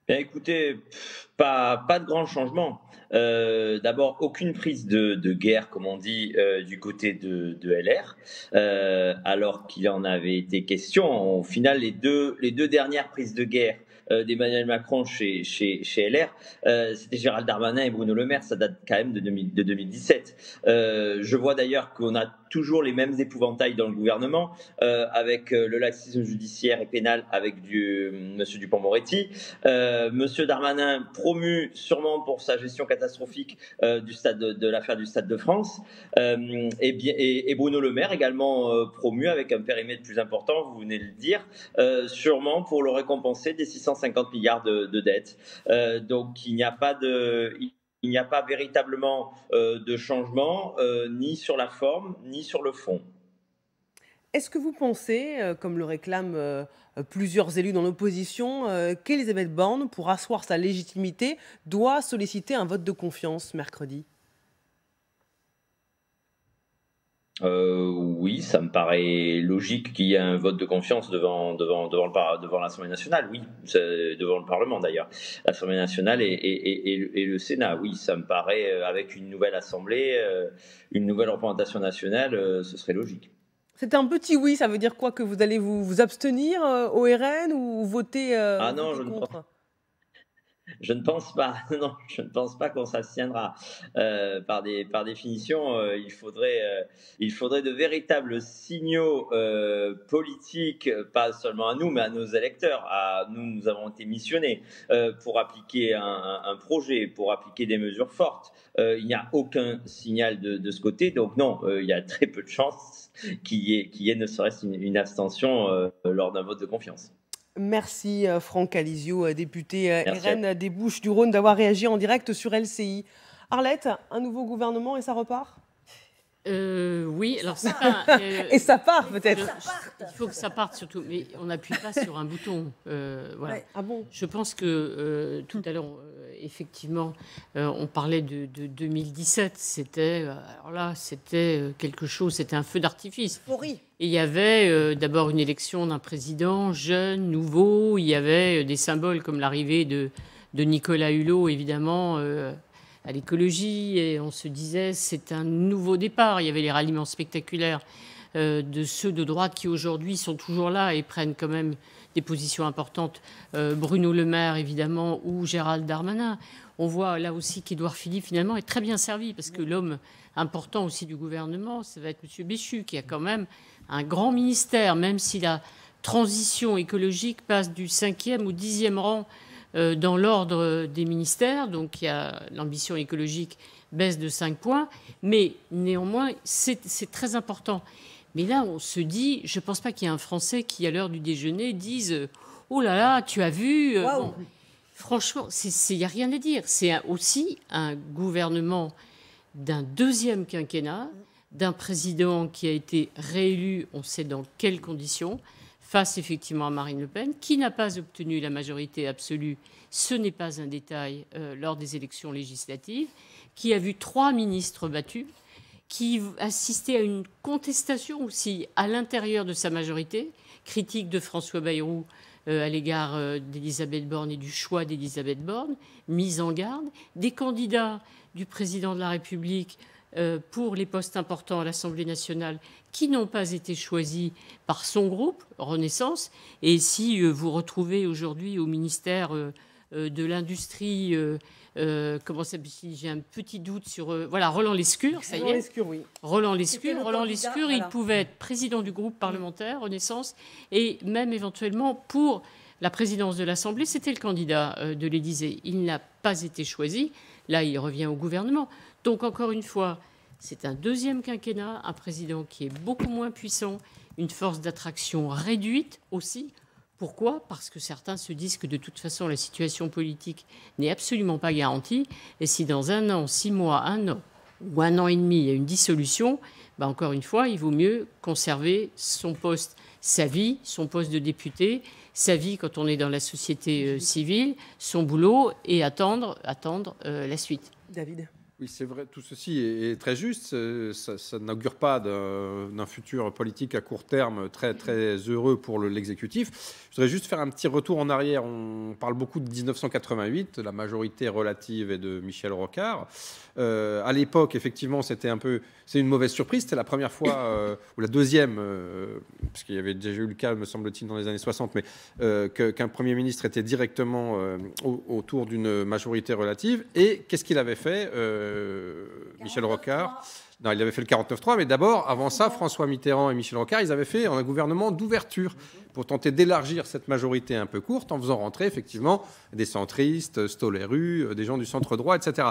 Speaker 12: Bien, écoutez, pas de grand changement. D'abord, aucune prise de guerre, comme on dit, du côté de LR, alors qu'il en avait été question. Au final, les deux dernières prises de guerre d'Emmanuel Macron chez LR, c'était Gérald Darmanin et Bruno Le Maire, ça date quand même de 2017. Je vois d'ailleurs qu'on a toujours les mêmes épouvantails dans le gouvernement, avec le laxisme judiciaire et pénal avec Monsieur Dupond-Moretti, Monsieur Darmanin promu sûrement pour sa gestion catastrophique de l'affaire du Stade de France, et Bruno Le Maire également promu avec un périmètre plus important, vous venez de le dire, sûrement pour le récompenser des 650 milliards de dettes. Donc il n'y a pas véritablement de changement, ni sur la forme, ni sur le fond.
Speaker 1: Est-ce que vous pensez, comme le réclament plusieurs élus dans l'opposition, qu'Élisabeth Borne, pour asseoir sa légitimité, doit solliciter un vote de confiance mercredi ?
Speaker 12: Oui, ça me paraît logique qu'il y ait un vote de confiance devant l'Assemblée nationale, oui, devant le Parlement d'ailleurs, l'Assemblée nationale et le Sénat, oui, ça me paraît, avec une nouvelle Assemblée, une nouvelle représentation nationale, ce serait logique.
Speaker 1: C'est un petit oui, ça veut dire quoi, que vous allez vous abstenir au RN ou voter
Speaker 12: non,
Speaker 1: contre ?
Speaker 12: Je ne pense pas. Non, je ne pense pas qu'on s'abstiendra. Par définition, il faudrait de véritables signaux politiques, pas seulement à nous, mais à nos électeurs. Nous avons été missionnés pour appliquer un projet, pour appliquer des mesures fortes. Il n'y a aucun signal de ce côté, donc non, il y a très peu de chances qu'il y ait ne serait-ce une abstention lors d'un vote de confiance.
Speaker 1: Merci Franck Alizio, député RN des Bouches-du-Rhône, d'avoir réagi en direct sur LCI. Arlette, un nouveau gouvernement et ça repart ?
Speaker 3: Oui, alors c'est pas...
Speaker 1: et ça part peut-être.
Speaker 3: Il faut que ça parte surtout, mais on n'appuie pas sur un bouton. Voilà.
Speaker 1: Ouais. Ah bon ?
Speaker 3: Je pense que tout à l'heure, effectivement, on parlait de 2017. C'était quelque chose, c'était un feu d'artifice.
Speaker 4: Euphorie.
Speaker 3: Et il y avait d'abord une élection d'un président jeune, nouveau. Il y avait des symboles comme l'arrivée de Nicolas Hulot, évidemment, à l'écologie. Et on se disait, c'est un nouveau départ. Il y avait les ralliements spectaculaires de ceux de droite qui aujourd'hui sont toujours là et prennent quand même des positions importantes. Bruno Le Maire, évidemment, ou Gérald Darmanin. On voit là aussi qu'Édouard Philippe, finalement, est très bien servi parce que l'homme important aussi du gouvernement, ça va être M. Béchu, qui a quand même un grand ministère, même si la transition écologique passe du 5e au 10e rang dans l'ordre des ministères. Donc il y a l'ambition écologique baisse de 5 points. Mais néanmoins, c'est très important. Mais là, on se dit, je ne pense pas qu'il y ait un Français qui, à l'heure du déjeuner, dise « Oh là là, tu as vu bon, franchement, il n'y a rien à dire. C'est aussi un gouvernement d'un deuxième quinquennat, d'un président qui a été réélu, on sait dans quelles conditions, face effectivement à Marine Le Pen, qui n'a pas obtenu la majorité absolue, ce n'est pas un détail, lors des élections législatives, qui a vu 3 ministres battus, qui assistait à une contestation aussi à l'intérieur de sa majorité, critique de François Bayrou à l'égard d'Elisabeth Borne et du choix d'Elisabeth Borne, mise en garde, des candidats du président de la République pour les postes importants à l'Assemblée nationale qui n'ont pas été choisis par son groupe, Renaissance. Et si vous retrouvez aujourd'hui au ministère de l'Industrie, comment ça s'appelle, j'ai un petit doute sur... voilà, Roland Lescure, ça y est.
Speaker 1: Roland Lescure, oui.
Speaker 3: Roland Lescure,
Speaker 4: voilà.
Speaker 3: Il pouvait être président du groupe parlementaire Renaissance et même éventuellement pour la présidence de l'Assemblée, c'était le candidat de l'Élysée. Il n'a pas été choisi. Là, il revient au gouvernement. Donc, encore une fois, c'est un deuxième quinquennat, un président qui est beaucoup moins puissant, une force d'attraction réduite aussi. Pourquoi ? Parce que certains se disent que de toute façon, la situation politique n'est absolument pas garantie. Et si dans 1 an, 6 mois, 1 an ou 1 an et demi, il y a une dissolution, encore une fois, il vaut mieux conserver son poste sa vie, son poste de député, sa vie quand on est dans la société civile, son boulot, et attendre la suite.
Speaker 1: David.
Speaker 7: Oui, c'est vrai, tout ceci est très juste. Ça n'augure pas d'un futur politique à court terme très, très heureux pour l'exécutif. Je voudrais juste faire un petit retour en arrière. On parle beaucoup de 1988, la majorité relative est de Michel Rocard. À l'époque, effectivement, c'est une mauvaise surprise. C'était la première fois, ou la deuxième, parce qu'il y avait déjà eu le cas, me semble-t-il, dans les années 60, mais qu'un Premier ministre était directement autour d'une majorité relative. Et qu'est-ce qu'il avait fait Michel Rocard. Non, il avait fait le 49-3, mais d'abord, avant ça, François Mitterrand et Michel Rocard, ils avaient fait un gouvernement d'ouverture pour tenter d'élargir cette majorité un peu courte en faisant rentrer effectivement des centristes, Stoléru, des gens du centre droit, etc.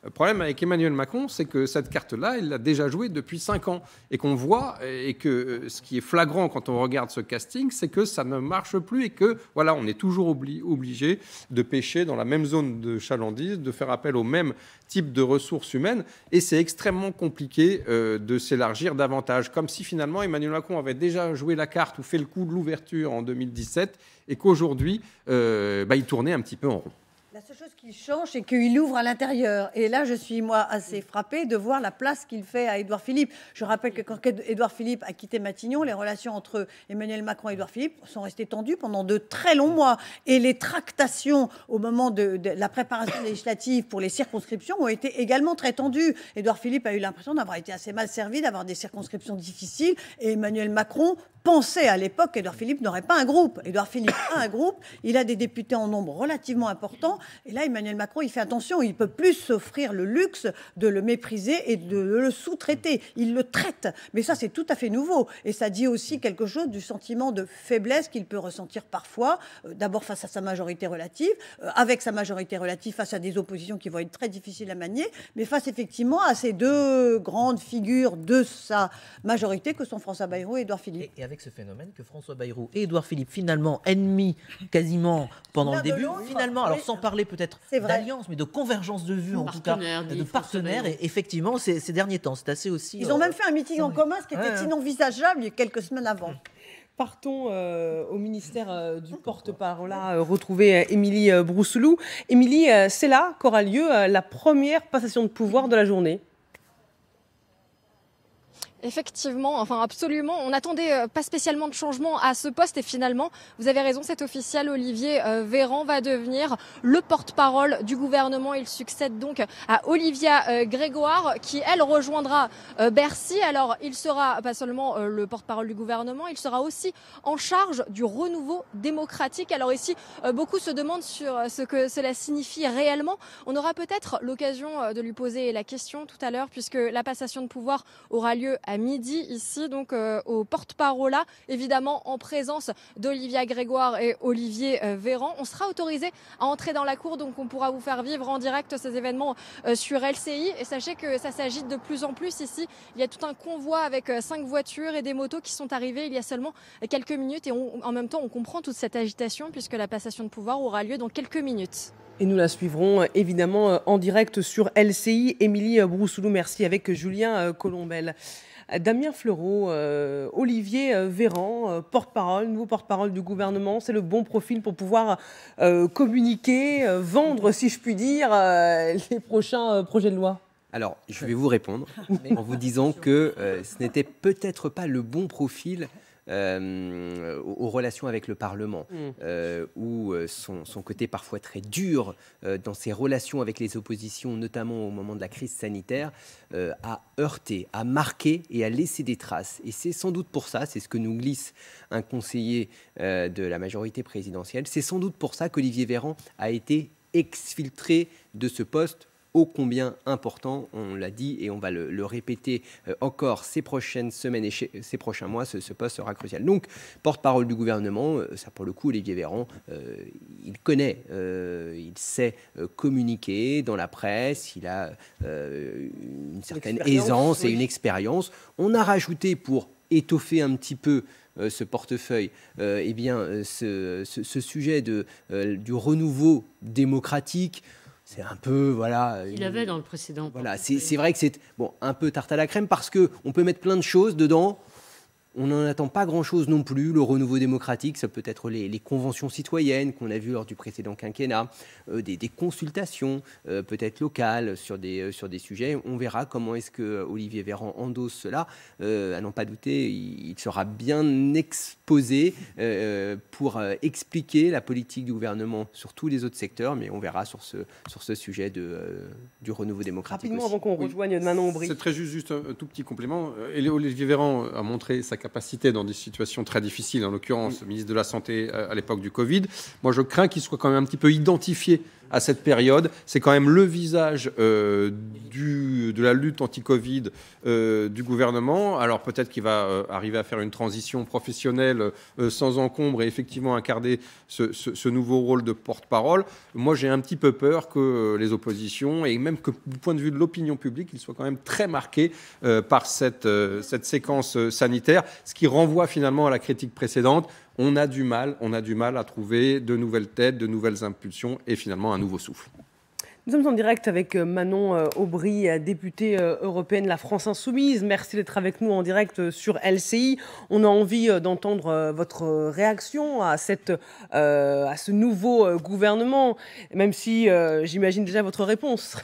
Speaker 7: Le problème avec Emmanuel Macron, c'est que cette carte-là, il l'a déjà jouée depuis 5 ans. Et qu'on voit, et que ce qui est flagrant quand on regarde ce casting, c'est que ça ne marche plus et que, voilà, on est toujours obligé de pêcher dans la même zone de chalandise, de faire appel au même type de ressources humaines. Et c'est extrêmement compliqué de s'élargir davantage. Comme si finalement Emmanuel Macron avait déjà joué la carte ou fait le coup de l'ouverture en 2017 et qu'aujourd'hui, il tournait un petit peu en rond.
Speaker 4: La seule chose qui change, c'est qu'il ouvre à l'intérieur. Et là, je suis, moi, assez frappée de voir la place qu'il fait à Édouard Philippe. Je rappelle que quand Édouard Philippe a quitté Matignon, les relations entre Emmanuel Macron et Édouard Philippe sont restées tendues pendant de très longs mois. Et les tractations au moment de la préparation législative pour les circonscriptions ont été également très tendues. Édouard Philippe a eu l'impression d'avoir été assez mal servi, d'avoir des circonscriptions difficiles. Et Emmanuel Macron pensait à l'époque qu'Édouard Philippe n'aurait pas un groupe. Édouard Philippe a un groupe, il a des députés en nombre relativement important. Et là, Emmanuel Macron, il fait attention, il ne peut plus s'offrir le luxe de le mépriser et de le sous-traiter. Il le traite. Mais ça, c'est tout à fait nouveau. Et ça dit aussi quelque chose du sentiment de faiblesse qu'il peut ressentir parfois, d'abord face à sa majorité relative, avec sa majorité relative face à des oppositions qui vont être très difficiles à manier, mais face effectivement à ces deux grandes figures de sa majorité que sont François Bayrou et Édouard Philippe.
Speaker 10: Et avec ce phénomène que François Bayrou et Édouard Philippe, finalement ennemis quasiment pendant le début, finalement, alors sans parler peut-être d'alliance, mais de convergence de vues, en tout cas, de partenaires, et effectivement, ces derniers temps, c'est assez aussi...
Speaker 4: Ils ont même fait un meeting en commun, ce qui était inenvisageable il y a quelques semaines avant.
Speaker 1: Partons au ministère du porte-parole, retrouver Émilie Broussoulou. Émilie, c'est là qu'aura lieu la première passation de pouvoir de la journée.
Speaker 13: Effectivement, enfin absolument. On n'attendait pas spécialement de changement à ce poste et finalement, vous avez raison, cet officiel Olivier Véran va devenir le porte-parole du gouvernement. Il succède donc à Olivia Grégoire qui, elle, rejoindra Bercy. Alors, il sera pas seulement le porte-parole du gouvernement, il sera aussi en charge du renouveau démocratique. Alors ici, beaucoup se demandent sur ce que cela signifie réellement. On aura peut-être l'occasion de lui poser la question tout à l'heure puisque la passation de pouvoir aura lieu à midi ici, donc au porte-parole, évidemment en présence d'Olivia Grégoire et Olivier Véran. On sera autorisé à entrer dans la cour, donc on pourra vous faire vivre en direct ces événements sur LCI. Et sachez que ça s'agite de plus en plus ici. Il y a tout un convoi avec 5 voitures et des motos qui sont arrivées il y a seulement quelques minutes. Et en même temps, on comprend toute cette agitation puisque la passation de pouvoir aura lieu dans quelques minutes.
Speaker 1: Et nous la suivrons évidemment en direct sur LCI. Émilie Broussoulou, merci, avec Julien Colombel. Damien Fleureau, Olivier Véran, porte-parole, nouveau porte-parole du gouvernement, c'est le bon profil pour pouvoir communiquer, vendre, si je puis dire, les prochains projets de loi?
Speaker 6: Alors, je vais vous répondre en vous disant que ce n'était peut-être pas le bon profil aux relations avec le Parlement, où son côté parfois très dur dans ses relations avec les oppositions, notamment au moment de la crise sanitaire, a heurté, a marqué et a laissé des traces. Et c'est sans doute pour ça, c'est ce que nous glisse un conseiller de la majorité présidentielle, c'est sans doute pour ça qu'Olivier Véran a été exfiltré de ce poste ô combien important, on l'a dit et on va le répéter encore ces prochaines semaines et ces prochains mois, ce poste sera crucial. Donc, porte-parole du gouvernement, ça pour le coup, Olivier Véran, il connaît, il sait communiquer dans la presse, il a une certaine aisance et une expérience. On a rajouté, pour étoffer un petit peu ce portefeuille, eh bien, ce sujet du renouveau démocratique. C'est un peu, voilà...
Speaker 3: Il avait dans le précédent.
Speaker 6: Voilà, c'est vrai que c'est un peu tarte à la crème parce qu'on peut mettre plein de choses dedans. On n'en attend pas grand-chose non plus. Le renouveau démocratique, ça peut être les conventions citoyennes qu'on a vues lors du précédent quinquennat, des consultations peut-être locales sur des sujets. On verra comment est-ce que Olivier Véran endosse cela. À n'en pas douter, il sera bien exposé pour expliquer la politique du gouvernement sur tous les autres secteurs, mais on verra sur ce sujet du renouveau démocratique.
Speaker 1: Rapidement,
Speaker 6: aussi.
Speaker 1: avant qu'on rejoigne Manon Aubry.
Speaker 7: C'est très juste un tout petit complément. Olivier Véran a montré sa capacité dans des situations très difficiles, en l'occurrence, ministre de la Santé à l'époque du Covid. Moi, je crains qu'il soit quand même un petit peu identifié à cette période. C'est quand même le visage de la lutte anti-Covid du gouvernement. Alors peut-être qu'il va arriver à faire une transition professionnelle sans encombre et effectivement incarner ce nouveau rôle de porte-parole. Moi, j'ai un petit peu peur que les oppositions, et même que du point de vue de l'opinion publique, ils soient quand même très marqués par cette séquence sanitaire, ce qui renvoie finalement à la critique précédente. On a du mal à trouver de nouvelles têtes, de nouvelles impulsions et finalement un nouveau souffle.
Speaker 1: Nous sommes en direct avec Manon Aubry, députée européenne de la France Insoumise. Merci d'être avec nous en direct sur LCI. On a envie d'entendre votre réaction à ce nouveau gouvernement, même si j'imagine déjà votre réponse.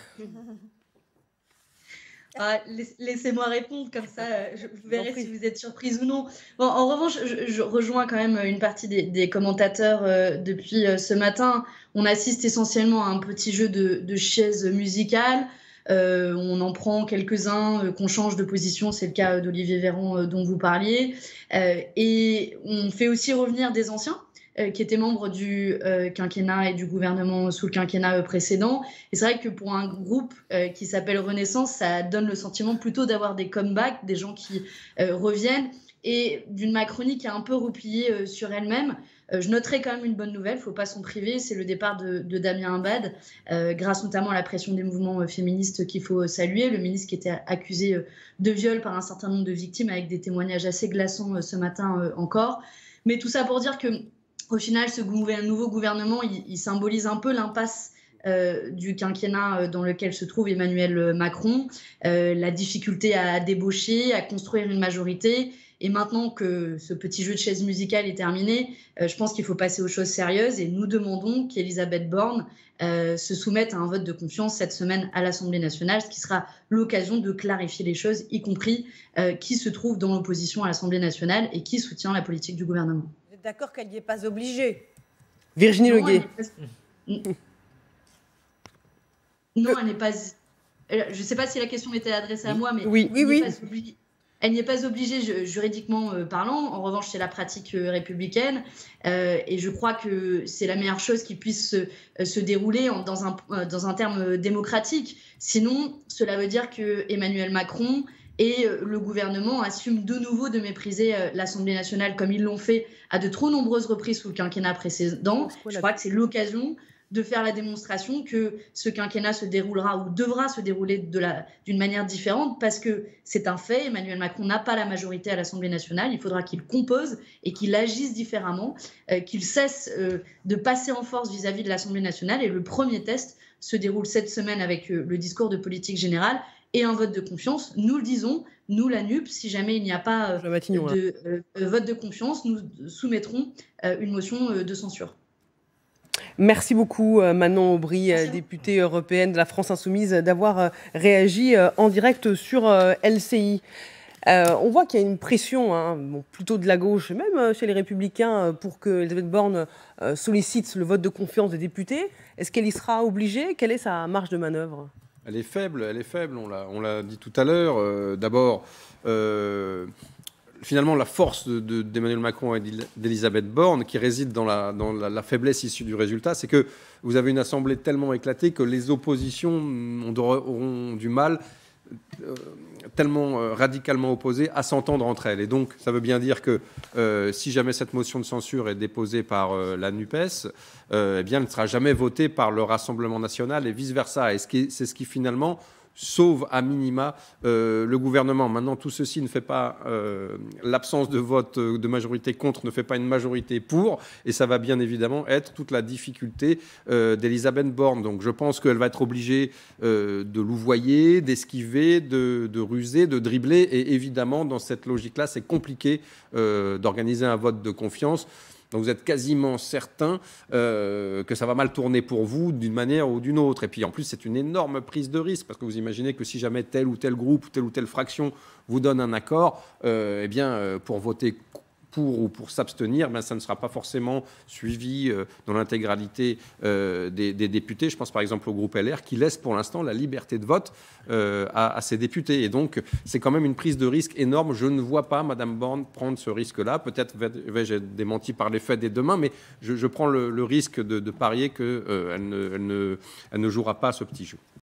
Speaker 14: Ah, laissez-moi répondre, comme ça je verrai si vous êtes surprise ou non. Bon, en revanche, je rejoins quand même une partie des commentateurs depuis ce matin. On assiste essentiellement à un petit jeu de chaises musicales. On en prend quelques-uns qu'on change de position, c'est le cas d'Olivier Véran dont vous parliez. Et on fait aussi revenir des anciens qui étaient membres du quinquennat et du gouvernement sous le quinquennat précédent. Et c'est vrai que pour un groupe qui s'appelle Renaissance, ça donne le sentiment plutôt d'avoir des comebacks, des gens qui reviennent, et d'une Macronie qui est un peu repliée sur elle-même. Je noterai quand même une bonne nouvelle, il ne faut pas s'en priver, c'est le départ de Damien Abad, grâce notamment à la pression des mouvements féministes qu'il faut saluer. Le ministre qui était accusé de viol par un certain nombre de victimes, avec des témoignages assez glaçants ce matin encore. Mais tout ça pour dire que au final, ce nouveau gouvernement, il symbolise un peu l'impasse du quinquennat dans lequel se trouve Emmanuel Macron, la difficulté à débaucher, à construire une majorité. Et maintenant que ce petit jeu de chaises musicales est terminé, je pense qu'il faut passer aux choses sérieuses. Et nous demandons qu'Elisabeth Borne se soumette à un vote de confiance cette semaine à l'Assemblée nationale, ce qui sera l'occasion de clarifier les choses, y compris qui se trouve dans l'opposition à l'Assemblée nationale et qui soutient la politique du gouvernement.
Speaker 4: D'accord qu'elle n'y est pas obligée.
Speaker 1: Virginie Leguet.
Speaker 14: Non, elle n'est pas... Je ne sais pas si la question était adressée à moi, mais
Speaker 1: oui.
Speaker 14: Elle n'y est pas obligée juridiquement parlant. En revanche, c'est la pratique républicaine. Et je crois que c'est la meilleure chose qui puisse se dérouler dans un terme démocratique. Sinon, cela veut dire que Emmanuel Macron et le gouvernement assument de nouveau de mépriser l'Assemblée nationale comme ils l'ont fait à de trop nombreuses reprises sous le quinquennat précédent. Je crois que c'est l'occasion de faire la démonstration que ce quinquennat se déroulera ou devra se dérouler d'une manière différente, parce que c'est un fait, Emmanuel Macron n'a pas la majorité à l'Assemblée nationale, il faudra qu'il compose et qu'il agisse différemment, qu'il cesse de passer en force vis-à-vis de l'Assemblée nationale. Et le premier test se déroule cette semaine avec le discours de politique générale et un vote de confiance. Nous le disons, nous, la NUP, si jamais il n'y a pas vote de confiance, nous soumettrons une motion de censure.
Speaker 1: Merci beaucoup Manon Aubry, députée européenne de la France Insoumise, d'avoir réagi en direct sur LCI. On voit qu'il y a une pression, plutôt de la gauche, même chez les Républicains, pour que Elisabeth Borne sollicite le vote de confiance des députés. Est-ce qu'elle y sera obligée? Quelle est sa marge de manœuvre?
Speaker 7: Elle est faible, on l'a dit tout à l'heure. D'abord, finalement, la force d'Emmanuel Macron et d'Elisabeth Borne, qui réside dans la faiblesse issue du résultat, c'est que vous avez une assemblée tellement éclatée que les oppositions auront du mal, tellement radicalement opposées, à s'entendre entre elles. Et donc, ça veut bien dire que si jamais cette motion de censure est déposée par la NUPES, eh bien, elle ne sera jamais votée par le Rassemblement national et vice-versa. Et c'est ce qui finalement sauve à minima le gouvernement. Maintenant, tout ceci ne fait pas l'absence de vote de majorité contre ne fait pas une majorité pour, et ça va bien évidemment être toute la difficulté d'Elisabeth Borne. Donc je pense qu'elle va être obligée de louvoyer, d'esquiver, de ruser, de dribbler, et évidemment dans cette logique-là, c'est compliqué d'organiser un vote de confiance. Donc vous êtes quasiment certain que ça va mal tourner pour vous d'une manière ou d'une autre. Et puis en plus, c'est une énorme prise de risque, parce que vous imaginez que si jamais tel ou tel groupe ou telle fraction vous donne un accord, eh bien, pour voter pour ou pour s'abstenir, ben, ça ne sera pas forcément suivi dans l'intégralité des députés. Je pense par exemple au groupe LR qui laisse pour l'instant la liberté de vote à ses députés. Et donc, c'est quand même une prise de risque énorme. Je ne vois pas Mme Borne prendre ce risque-là. Peut-être vais-je être démenti par les faits dès demain, mais je prends le risque de parier qu'elle ne jouera pas ce petit jeu.